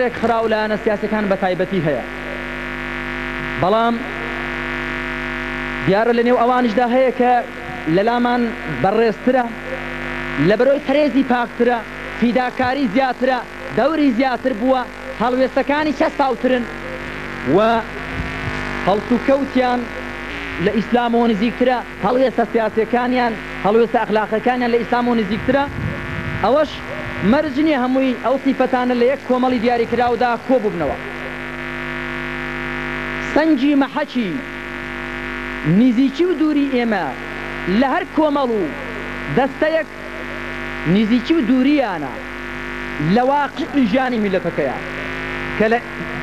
خراو لایەنە سیاسەکان بە تایبەتی هەیە، بەڵام دیارە لە نێو ئەوانشدا هەیە کە لەلامان بەڕێزترە، لە بەرۆی هەرێزی پاکترە، فیداکاری زیاترە، دەوری زیاتر بووە، هەڵوێستەکانی چەسپاوترن و هەڵسوکەوتیان لە ئیسلامەوە نزیکترە، هەڵوێستە سیاسیەکانیان هەڵوێستە ئەخلاقەکانیان لە ئیسلامەوە نزیکترە. ئەوەش مەرج نییە هەمووی ئەو سیفەتانە لە یەک کۆمەڵی دیاریکراودا کۆبووبنەوە. سەنگی مەحەکی نزیکی و دووری ئێمە لە هەر کۆمەڵ و دەستەیەک نزیکی و دووریانە لە واقعی ژیانی میلەتەکەیە کە لە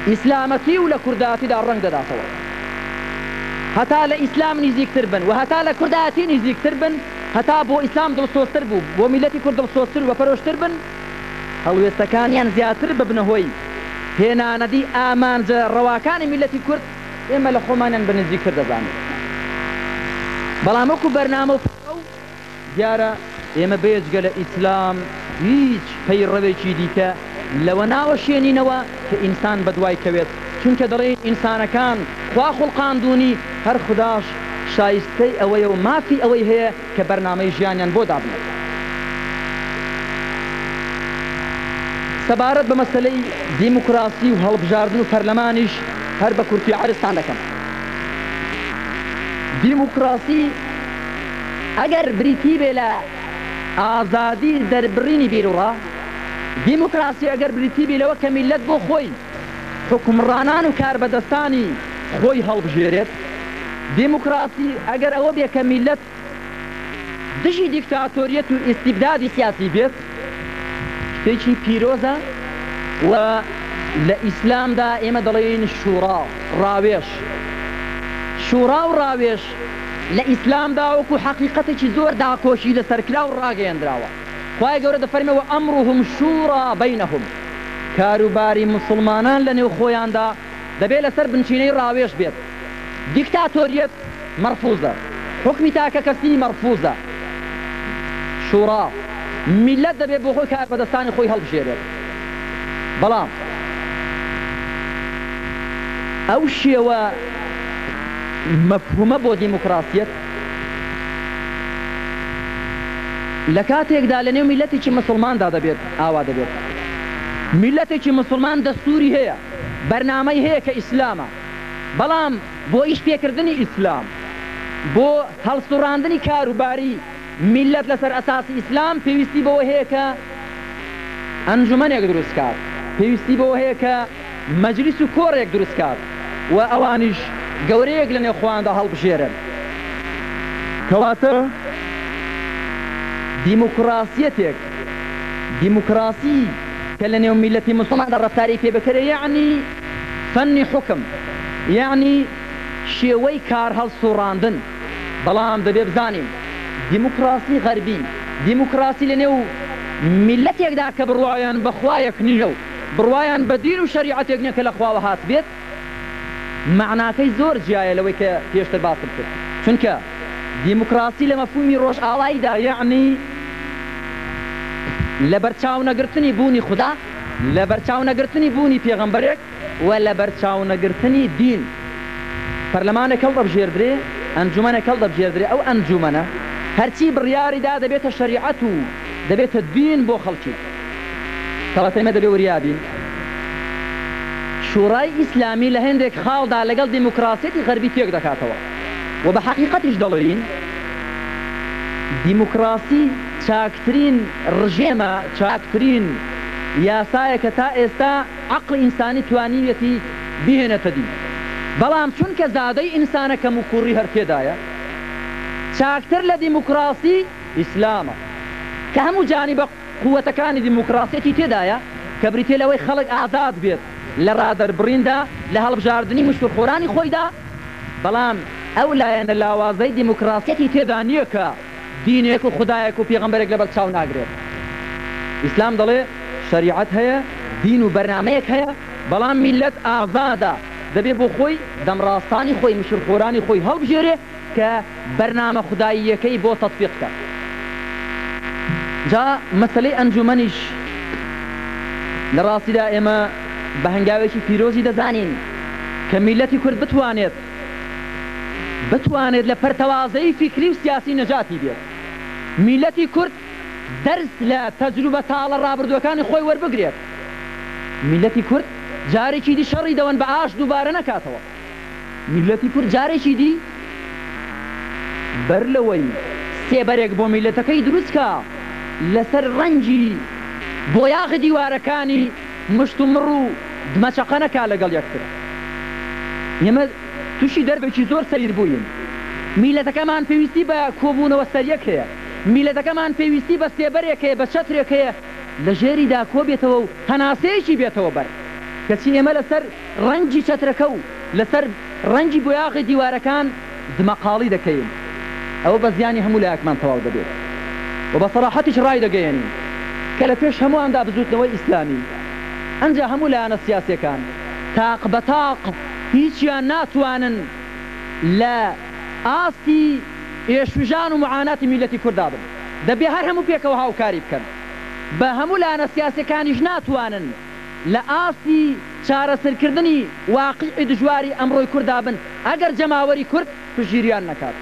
ئیسلامەتی و لە کوردایەتیدا ڕەنگ دەداتەوە. هەتا لە ئیسلام نزیکتر بن و هەتا لە کوردایەتی نزیکتر بن، هەتا بۆ ئیسلام دڵسۆزتر بوو، بۆ میلەتی کورد دڵسۆزتر و بەپەرۆشتر بن، هەڵوێستەکانیان زیاتر ببنە هۆی هێنانەدی ئامانجە ڕەواکانی میلەتی کورد. ئێمە لە خۆمانیان بە نزیکتر دەزانین. بەڵام وەکو بەرنامە و دیارە ئێمە بێجگە لە ئیسلام هیچ پەیڕەوێکی دیکە لەوە ناوە شێنینەوە کە ئینسان بەدوای کەوێت، چونکە دەڵێن ئینسانەکان خوا خوڵقاندوونی هەر خوداش شایستەی ئەوەیە و مافی ئەوەی هەیە کە بەرنامەی ژیانیان بۆ دابنێت. سەبارەت بە مەسەلەی دیموکراسی و هەڵبژاردن و پەرلەمانیش هەر بە کورتی عەرزتان دەکەم. دیموکراسی ئەگەر بریتی بێ لە ئازادی دەربڕینی بیرڕا، دیموکراسی ئەگەر بریتی بێ لەوە کە میلەت بۆ خۆی حکومڕانان و کاربەدەستانی خۆی هەڵبژێرێت، دیموکراسی ئەگەر ئەوە بێ کە میلەت دژی دیکتاتۆریەت و ئیستیبدادی سیاسی بێت، شتێکی پیرۆزە. و لە ئیسلامدا ئێمە دەڵێن شوڕا، ڕاوێش. شوڕا و ڕاوێش لە ئیسلامدا وەکو حەقیقەتێکی زۆر داکۆشی لەسەرکرا و ڕاگەیەندراوە. خوای گەورە دەفەرمێوە ئەمڕهم شوڕا بەینەهم، کاروباری موسڵمانان لە نێو خۆیاندا دەبێت لەسەر بنچینەی ڕاوێش بێت. دیکتاتۆریەت مەرفوزە، حکمی تاکە کەسی مەرفوزە. شوڕا میلەت دەبێت بۆ خۆی کاربەدەستانی خۆی هەڵبژێرێت. بەڵام ئەو شێوە مەفهومە بۆ دیموکراسیەت لە کاتێکدا لە نێو میلەتێکی مسلماندا دەبێت ئاوا دەبێت. میلەتێکی مسلمان دەستوری هەیە، بەرنامەی هەیە کە ئیسلامە، بەڵام بۆ ئیش پێکردنی ئیسلام، بۆ هەڵسوڕاندنی کاروباری میلەت لەسەر ئەساسی ئیسلام پێویستی بەوە هەیە کە ئەنجومەنێک دروستکات، پێویستی بەوە هەیە کە مەجلیس و کۆڕێک دروستکات و ئەوانیش گەورەیەک لە نێو خۆیاندا هەڵبژێرن. کەواتە دیموکراسیەتێک، دیموکراسی کە لە نێو میلەتی موسڵماندا ڕەفتاری پێ بکرێ، یعنی فەنی حکم، یعنی شێوەی کار هەڵسوڕاندن. بەڵام دەبێ بزانین دیموکراسی غەربی، دیموکراسی لە نێو میلەتێکدا کە بڕوایان بە خوایەک نییە و بڕوایان بە دین و شەریعەتێک نییە کە لە خواوە هات بێت، معناکەی زۆر جیایە لەوەی کە پێشتر باسم کرد. چونکە دیموکراسی لە مەفهومی ڕۆژئاواییدا یعنی لە بەرچاو نەگرتنی بوونی خوددا، لە بەرچاو نەگرتنی بوونی پێغەمبەرێک و لە بەرچاو نەگرتنی دین. پەرلەمانێک هەڵ دەبژێردرێ، ئەنجومەنێک هەڵ دەبژێردرێ، ئەو ئەنجومەنە هەرچی بڕیاریدا دەبێتە شەریعەت و دەبێتە دین بۆ خەڵکی. کەواتە ئێمە دەبێ وریابین شوڕای ئیسلامی لە هێندێک خاڵدا لەگەڵ دیموکراسیەتی غەربی تێک دەکاتەوە و بە حەقیقەتیش دەڵێن دیموکراسی چاکترین ڕژێمە، چاکترین یاسایە کە تا ئێستا عەقڵی ئینسانی توانیوێتی بهێنێتە دین. بەڵام چونکە زادەی ئینسانە کەم و کوڕی هەر تێدایە، چاکتر لە دیموکراسی ئیسلامە کە هەموو جانیبە قووەتەکانی دیموکراسیەتی تێدایە، کە بریتێ لەوەی خەڵک ئازاد بێت لە ڕادەربڕیندا، لە هەڵبژاردننی مشتخۆرانی خۆیدا. بەڵام ئەو لایەنە لاوازەی دیموکراسیەتی تێدا نییە کە دینێک و خودایەک و پێغەمبەرێک لەبەر چاو ناگرێت. ئیسلام دەڵێ شەریعەت هەیە، دین و بەرنامەیەک هەیە، بەڵام میلەت ئازادە، دەبێ بۆ خۆی دەمڕاستانی خۆی مشتخۆرانی خۆی هەڵبژێرێ کە بەرنامە خوداییەکەی بۆ تەطبیق بکات. جا مەسەلەی ئەنجومەنیش لە ڕاستیدا ئێمە بە هەنگاوێکی پیرۆزی دەزانین کە میلەتی کورد بتوانێت لە پەرتەوازەی فیکری و سیاسی نەجاتی بێت. میلەتی کورد دەرس لە تەجروبە تاڵە ڕابردوەکانی خۆی وەربگرێت. میلەتی کورد جارێکی دی شەڕی دەوەن بە ئاش دووبارە نەکاتەوە. میلەتی کورد جارێکی دی بەر لەوەی سێبەرێک بۆ میلەتەکەی دروستکە لەسەر ڕەنجی بۆیاغ دیوارەکانی مشت و مڕ و دمەچەقە نەکا لەگەڵ یەکتر. ئێمە تووشی دەربێکی زۆر سەیر بووین. میلەتەکەمان پێویستی بە کۆبوونەوە سەریەک هەیە. میلەتەکەمان پێویستی بە سێبەرێک هەیە، بە چەترێک هەیە لە ژێریدا کۆ بێتەوە و هەناسەیەکی بێتەوە بەر. کەچی ئێمە لەسەر ڕەنجی چەترەکە و لەسەر ڕەنجی بۆیاغی دیوارەکان دمەقاڵی دەکەین. ئەوە بە زیانی هەموو لایەکمان تەواو دەبێت و بە سەراحەتیش ڕای دەگەیەنین کە لە پێش هەموواندا بزوتنەوەی ئیسلامی ئەنجا هەموو لایەنە سیاسیەکان تاق بە تاق هیچیان ناتوانن لە ئاستی ئێشوژان و معاناتی میلەتی کووردا بن. دەبێ هەر هەموو پێکەوە هاوکاری بکەن. بە هەموو لایەنە سیاسیەکانیش ناتوانن لە ئاستی چارەسەرکردنی واقعی دژواری ئەمڕۆی کووردا بن ئەگەر جەماوەری کورد پشگیریان نەکات.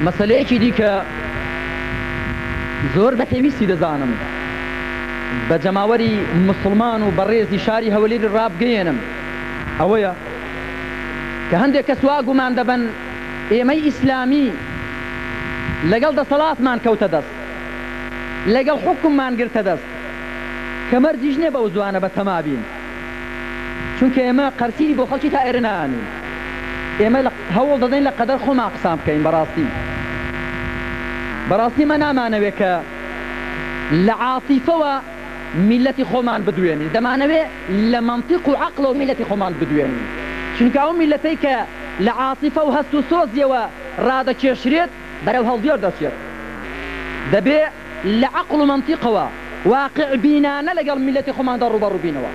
مەسەلەیەکی دیکە زۆر بە پێویستی دەزانم بە جەماوەری مسلمان و بەڕێزی شاری هەولێر ڕابگەیەنم ئەوەیە کە هەندێک کەس وا گومان دەبن ئێمەی ئیسلامی لەگەڵ دەسەڵاتمان کەوتە دەست، لەگەڵ حکوممان گرتە دەست، کە مەرجیش نێ بەو زوانە بە تەمابین، چونکە ئێمە قەرسیری بۆ خەڵکی تا ئێرە نانین. ئێمە هەوڵ دەدەین لە قەدەر خۆمان قسام بکەین. بەڕاستی مە نامانەوێت کە لە عاتیفەوە میلەتی خۆمان بدوێنین، دەمانەوێت لە مەنتیق و عەقڵ و میلەتی خۆمان بدوێنین، چونکە ئەو میلەتەی کە لە عاتیفە و هەست و سۆزیەوە ڕادەکێشرێت بەرەو هەڵدێر دەچێت. دەبێ لە عەقڵ و مەنتیقەوە واقع بینانە لەگەڵ میلەتی خۆماندا ڕوبەڕوو بینەوە.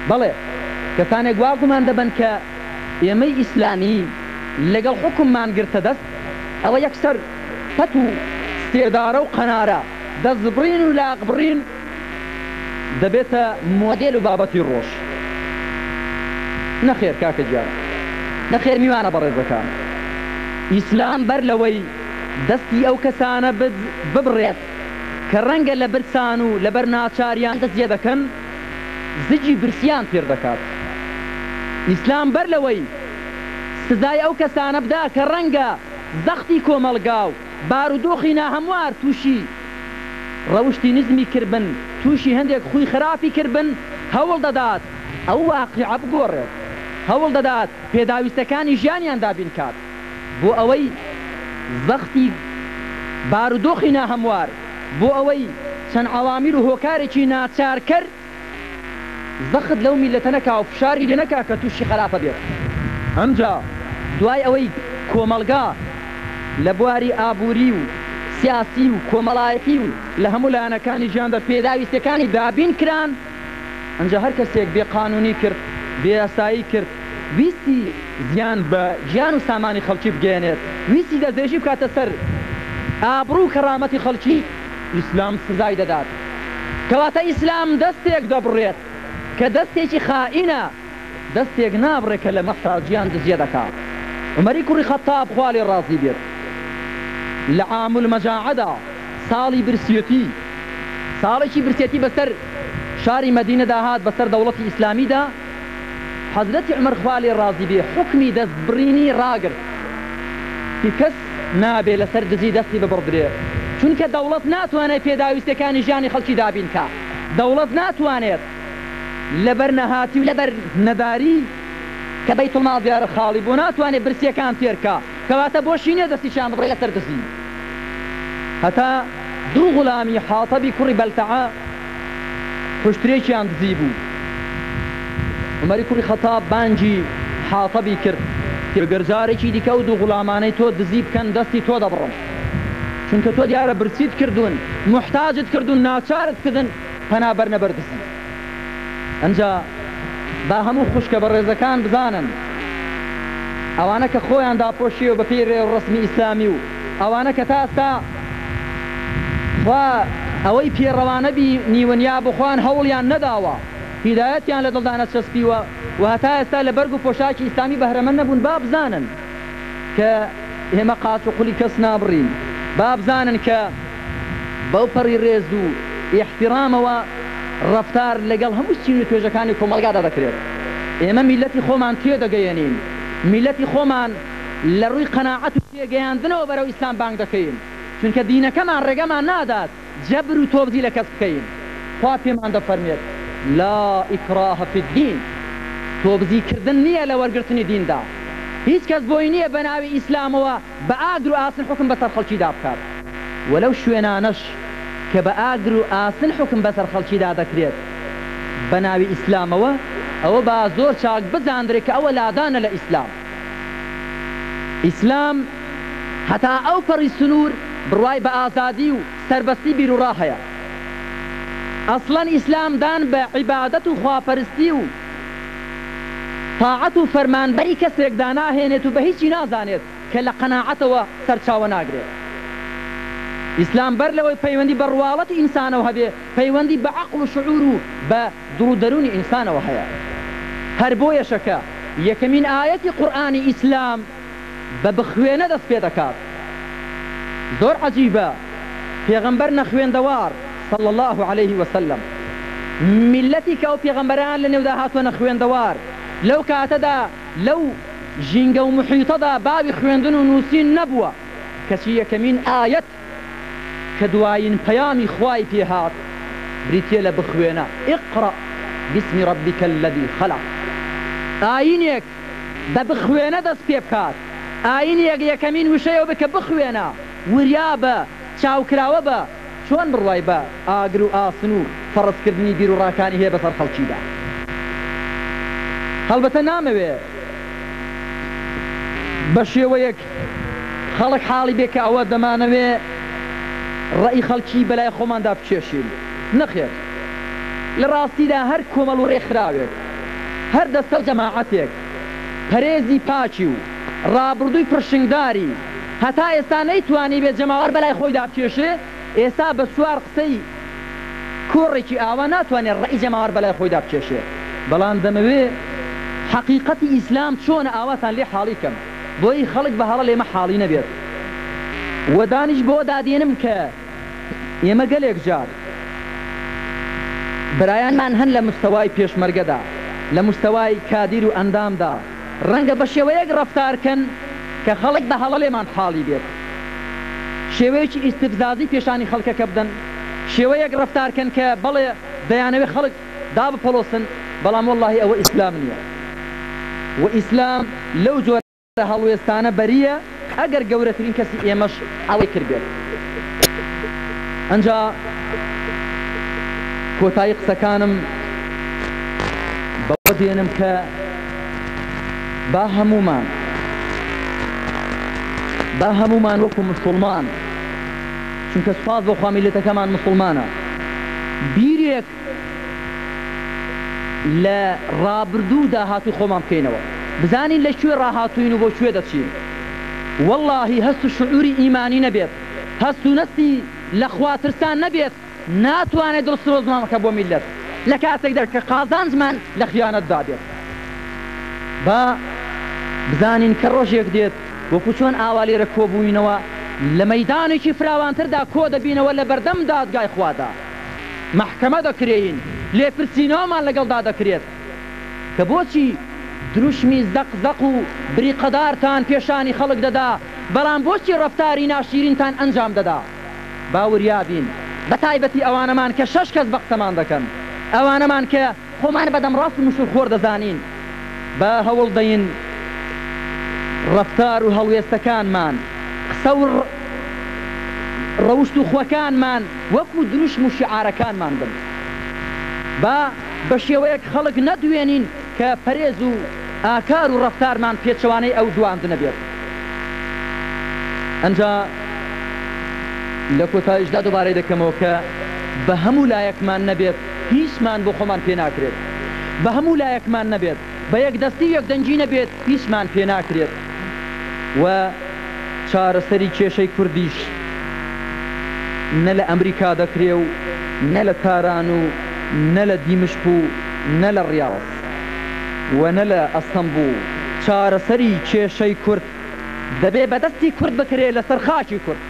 بەڵێ کەسانێک وا گومان دەبن کە ئێمەی ئیسلامی لەگەڵ حکوممان گرتە دەست، ئەوە یەکسەر پەت و سێدارە و قەنارە دەستبڕین و لاقبڕین دەبێتە مۆدێل و بابەتی ڕۆژ. نەخێر کاکە گیان، نەخێر میوانە بەڕێزەکان. ئیسلام بەر لەوەی دەستی ئەو کەسانە ببڕێت کە ڕەنگە لە برسان و لەبەر ناچاریان دەستێ دەکەن زجی برسیان پێر دەکات. ئیسلام بەر لەوەی سزای ئەو کەسانە بدا کە ڕەنگە زەختی کۆمەڵگا و بارودۆخی ناهەموار تووشی ڕەوشتی نزمی کردبن، تووشی هەندێک خوی خراپی کردبن، هەوڵ دەدات ئەو واقعە بگۆڕێت، هەوڵ دەدات پێداویستەکانی ژیانیان دابین کات بۆ ئەوەی زەختی بارودۆخی ناهەموار، بۆ ئەوەی چەند عەوامیر و هۆکارێکی ناچار کرد زەخت لەو میلەتە نەکا و فشاری لێ نەکا کە تووشی خراپە بێت. ئەمجا دوای ئەوەی کۆمەڵگا لە بواری ئابووری و سیاسی و کۆمەڵایەتی و لە هەموو لایەنەکانی ژیاندا پێداویستەکانی دابین کران، ئەنجا هەر کەسێک بێقانونی کرد، بێئاسایی کرد، ویستی زیان بە ژیان و سامانی خەڵکی بگەێنێت، ویستی دەستێژی بکاتە سەر ئابڕوو و کەرامەتی خەڵکی، ئیسلام سزای دەدات. کەواتە ئیسلام دەستێک دەبڕێت کە دەستێکی خائینە، دەستێک نابڕێت کە لە مەستا گیان دزیە دەکات. عومەری کوڕی خەتاب خوا لێ ڕازی بێت لە عام المەجاعەدا ساڵی برسێتی، ساڵێکی برسێتی بەسەر شاری مەدینەدا هات بەسەر دەوڵەتی ئیسلامیدا، حەزرەتی عومەر خوا لێ ڕازی بێ حکمی دەستبڕینی ڕاگرت کە کەس نابێ لەسەر دزی دەستی ببڕدرێ، چونکە دەوڵەت ناتوانێت پێداویستەکانی ژیانی خەڵکی دابین کە، دەوڵەت ناتوانێت لەبەر نەهاتی و لەبەر نەداری کە بەیتوڵماڵ دیارە خاڵی بۆ ناتوانێت برسیەکان تێرکە، کەواتە بۆشی نییە دەستیشان ببڕێ لەسەر دزی. هەتا دوو غوڵامی حاتەبی کوڕی بەلتەعە پشترێکیان دزی بوو. عومەری کوڕی خەتاب بانگی حاتەبی کرد گەرجارێکی دیکە و دوو غوڵامانەی تۆ دزی بکەن دەستی تۆ دەبڕم چونکە تۆ دیارە برچیت کردوون محتاجت کردوون ناچارت کردن پەنابەر نەبەردزی ئەنجا با هەموو خوشکە بە ڕێزەکان بزانن ئەوانە کە خۆیان داپۆشیەوە بە پێی ڕێوەڕەسمی ئیسلامی و ئەوانە کە تا ئێستا خوا ئەوەی پێڕەوانە نیوەنیا بخوان هەوڵیان نەداوە هیدایەتیان لە دڵدا نەچەسپیوە و هەتا ئێستا لە بەرگ و پۆشاکی ئیسلامی بەهرەمەند نەبوون با بزانن کە ئێمە قاچ و قوڵی کەس نابڕین با بزانن کە بەو پەڕی ڕێز و ئیحتیرامەوە ڕەفتار لەگەڵ هەموو چین و توێژەکانی کۆمەڵگادا دەکرێت ئێمە میلەتی خۆمان تێدەگەیەنین میلەتی خۆمان لە ڕووی قەناعەت و تێگەیاندنەوە بەرەو ئیسلام بانگ دەکەین چونکە دینەکەمان ڕێگەمان نادات جەبر و تۆبزی لە کەس بکەین خوا پێمان دەفەرمێت لا ئیکراهە فی الدین تۆبزیکردن نییە لە وەرگرتنی دیندا هیچ کەس بۆی نییە بە ناوی ئیسلامەوە بە ئاگر و ئاسن حکم بەسەر خەڵکیدا بکات وەلەو شوێنانەش کە بە ئاگر و ئاسن حکم بەسەر خەڵکیدا دەکرێت بە ناوی ئیسلامەوە ئەوە با زۆر چاک بزاندرێت کە ئەوە لادانە لە ئیسلام ئیسلام هەتا ئەو پەڕی سنوور بڕوای بە ئازادی و سەربەستی بیر و ڕاهەیە ئەسڵەن ئیسلام دان بە عیبادەت و خواپەرستی و تاعەت و فەرمانبەری کەسێک داناهێنێت و بە هیچی نازانێت کە لە قەناعەتەوە سەرچاوە ناگرێت ئیسلام بەر لەوەی پەیوەندی بە ڕواڵەتی ئینسانەوە هەبێ پەیوەندی بە عەقڵ و شعور و بە دڕودەرونی ئینسانەوە هەیە هەر بۆ یەشەکە یەکەمین ئاەتی قورئانی ئیسلام بە بخوێنە دەست پێ دەکات زۆر عەجیبە پێغەمبەر نەخوێندەوار صلى الله عليه وسلم ملەتی کە ئەو پێغەمبەران لە نێودا هاتووە نەخوێندەوار لەو کاتەدا لەو ژینگە و محیتەدا باوی خوێندن و نووسین نەبووە کەچی یەکەمین ئاەت کە دوایین پەیامی خوای پێهات بریتیە لە بخوێنە اقرأ باسم ربك الذي خلق ئاینێک بە بخوێنە دەست پێ بکات ئاینێک یەکەمین وشەیەوە بکە بخوێنە وریا بە چاوکراوە بە چۆن بڕوای بە ئاگر و ئاسن و فەڕزکردنی بیر و ڕاکانی هەیە بەسەر خەڵکیدا هەڵبەتە نامەوێ بە شێوەیەک خەڵک حاڵی بێ کە ئەوە دەمانەوێ ڕەئی خەڵکی بەلای خۆماندا بکێشین نەخێر لە ڕاستیدا هەر کۆمەڵ و ڕێکخراوێک هەر دەستە و جەماعەتێک پەرێزی پاچی و ڕابردووی پرشنگداری هەتا ئێستا نەیتوانی بێت جەماوەر بەلای خۆیدا بکێشێ ئێستا بە سوار قسەی کۆڕێکی ئاوا ناتوانێت ڕەئی جەماوەر بەلای خۆیدا بکێشێ بەڵام دەمەوێ حەقیقەتی ئیسلام چۆنە ئاواتان لێ حاڵی کەم بۆی خەڵک بە هەڵە لێمە حاڵی نەبێت وە دانیش بۆ دادێنم کە ئێمە گەلێک جار برایانمان هەن لە مستەوای پێشمەرگەدا لە مستەوای کادیر و ئەندامدا ڕەنگە بە شێوەیەک ڕەفتارکەن کە خەڵک بە هەڵە لێمان حاڵی بێت شێوەیەکی ئیستفزازی پێشانی خەڵکەکە بدەن شێوەیەک ڕەفتارکەن کە بەڵێ دەیانەوێت خەڵک دا بپەڵۆسن بەڵام وەڵڵاهی ئەوە ئیسلام نییە و ئیسلام لەو جۆرە هەڵوێستانە بەریە ئەگەر گەورەترین کەسی ئێمەش ئەوەی کردبێت ئەنجا کۆتایی قسەکانم بەوە دێنم کە با هەمومان وەکو مسلمان چونکە سوپاس بۆ خوا میلەتەکەمان مسلمانە بیرێک لە ڕابردوودا هاتووی خۆمان بکەینەوە بزانین لە کوێ ڕاهاتووین و بۆ کوێ دەچین واللهی هەست و شعوری ئیمانی نەبێت هەست و نەستی لە خواترسان نەبێت ناتوانێت دڵسۆزمانەکە بۆ میلەت لە کاتێکدا کە قازانجمان لە خیانەتدا بێت با بزانین کە ڕۆژێک دێت وەکو چۆن ئاوا لێرە کۆبووینەوە لە مەیدانێکی فراوانتردا کۆ دەبینەوە لە بەردەم دادگای خوادا محکەمە دەکرێین لێپرسینەوەمان لەگەڵدا دەکرێت کە بۆچی دروشمی زەق و بریقەدارتان پێشانی خەڵک دەدا بەڵام بۆچی ڕەفتاری ناشیرینتان ئەنجام دەدا باوریابین بە تایبەتی ئەوانەمان کە 6 کەس بە قسەمان دەکەن ئەوانەمان کە خۆمان بەدەم ڕاست و مشور خۆر دەزانین با هەوڵ دەین ڕەفتار و هەڵوێستەکانمان قسە و ڕەوشت و خۆکانمان وەکو دروشم و شعارەکانمان بن با بە شێوەیەک خەڵک نەدوێنین کە پەرێز و ئاکار و ڕەفتارمان پێچەوانەی ئەو دواندنە بێت. ئەنجا لە کۆتاییشدا دووبارەی دەکەمەوە کە بە هەموو لایەکمان نەبێت هیچمان بۆ خۆمان پێ ناکرێت، بە هەموو لایەکمان نەبێت، بە یەکدەستی یەکدەنگی نەبێت هیچمان پێ ناکرێت. و چارەسەری کێشەی کوردیش نە لە ئەمریکا دەکرێ و نە لە تاران و نە لە دیمشق و نە لە ڕیاض و نە لە ئەستەمبول. چارەسەری کێشەی کورد دەبێ بەدەستی کورد بکرێ لەسەر خاکی کورد.